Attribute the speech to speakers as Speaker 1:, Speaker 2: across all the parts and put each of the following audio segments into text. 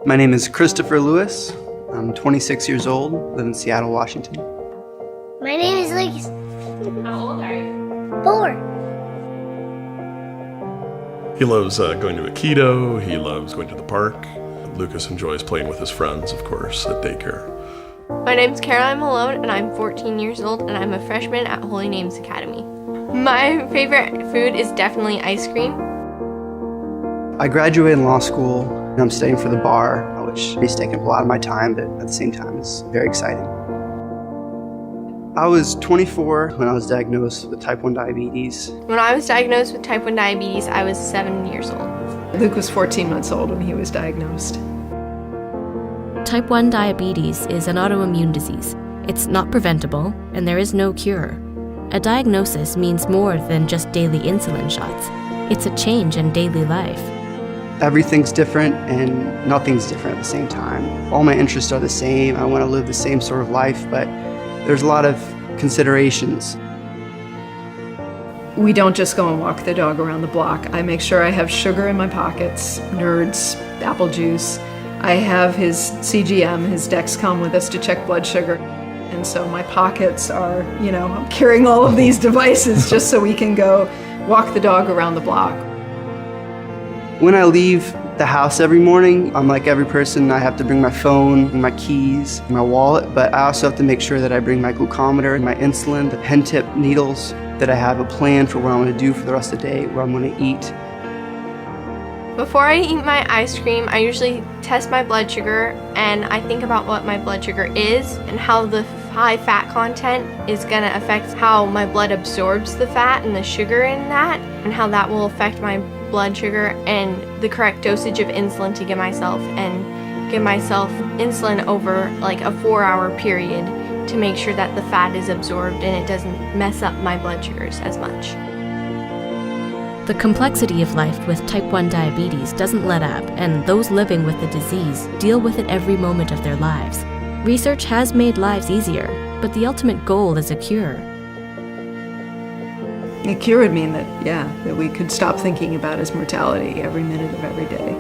Speaker 1: My name is Christopher Lewis. I'm 26 years old, live in Seattle, Washington.
Speaker 2: My name is Lucas.
Speaker 3: How old are you?
Speaker 2: 4.
Speaker 4: He loves going to Aikido. He loves going to the park. Lucas enjoys playing with his friends, of course, at daycare.
Speaker 3: My name's Caroline Malone, and I'm 14 years old, and I'm a freshman at Holy Names Academy. My favorite food is definitely ice cream.
Speaker 1: I graduated in law school, and I'm studying for the bar, which is taking up a lot of my time, but at the same time is very exciting. I was 24 when I was diagnosed with type 1 diabetes.
Speaker 3: When I was diagnosed with type 1 diabetes, I was 7 years old.
Speaker 5: Luke was 14 months old when he was diagnosed.
Speaker 6: Type 1 diabetes is an autoimmune disease. It's not preventable, and there is no cure. A diagnosis means more than just daily insulin shots. It's a change in daily life.
Speaker 1: Everything's different and nothing's different at the same time. All my interests are the same. I want to live the same sort of life, but there's a lot of considerations.
Speaker 5: We don't just go and walk the dog around the block. I make sure I have sugar in my pockets, Nerds, apple juice. I have his CGM, his Dexcom with us to check blood sugar. And so my pockets are, I'm carrying all of these devices just so we can go walk the dog around the block.
Speaker 1: When I leave the house every morning, I'm like every person. I have to bring my phone, my keys, my wallet, but I also have to make sure that I bring my glucometer, my insulin, the pen tip needles, that I have a plan for what I'm going to do for the rest of the day, what I'm going to eat.
Speaker 3: Before I eat my ice cream, I usually test my blood sugar, and I think about what my blood sugar is and how the high fat content is going to affect how my blood absorbs the fat and the sugar in that, and how that will affect my blood sugar and the correct dosage of insulin to give myself, and give myself insulin over like a 4-hour period to make sure that the fat is absorbed and it doesn't mess up my blood sugars as much.
Speaker 6: The complexity of life with type 1 diabetes doesn't let up, and those living with the disease deal with it every moment of their lives. Research has made lives easier, but the ultimate goal is a cure.
Speaker 5: A cure would mean that we could stop thinking about his mortality every minute of every day.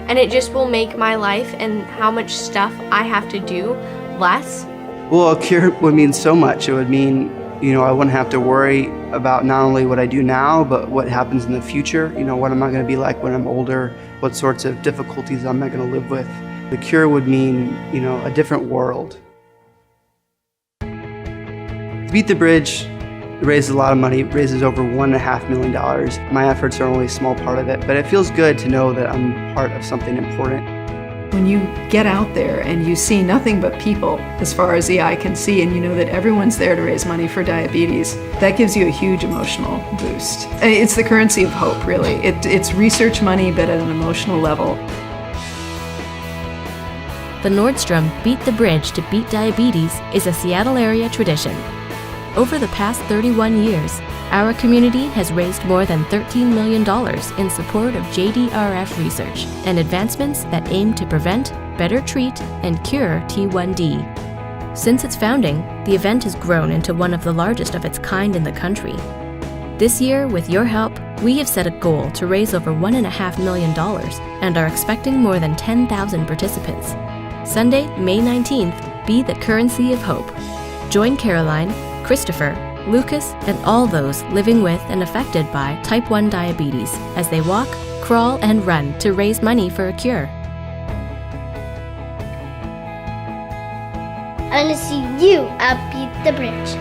Speaker 3: And it just will make my life and how much stuff I have to do less.
Speaker 1: Well, a cure would mean so much. It would mean, I wouldn't have to worry about not only what I do now, but what happens in the future. What am I going to be like when I'm older? What sorts of difficulties am I going to live with? The cure would mean, a different world. Beat the Bridge raises a lot of money. It raises over $1.5 million. My efforts are only a small part of it, but it feels good to know that I'm part of something important.
Speaker 5: When you get out there and you see nothing but people as far as the eye can see, and you know that everyone's there to raise money for diabetes, that gives you a huge emotional boost. It's the currency of hope, really. It's research money, but at an emotional level.
Speaker 6: The Nordstrom Beat the Bridge to Beat Diabetes is a Seattle area tradition. Over the past 31 years, our community has raised more than $13 million in support of JDRF research and advancements that aim to prevent, better treat, and cure T1D. Since its founding, the event has grown into one of the largest of its kind in the country. This year, with your help, we have set a goal to raise over $1.5 million and are expecting more than 10,000 participants. Sunday, May 19th, be the currency of hope. Join Caroline, Christopher, Lucas, and all those living with and affected by type 1 diabetes as they walk, crawl, and run to raise money for a cure.
Speaker 2: I want to see you at Beat the Bridge.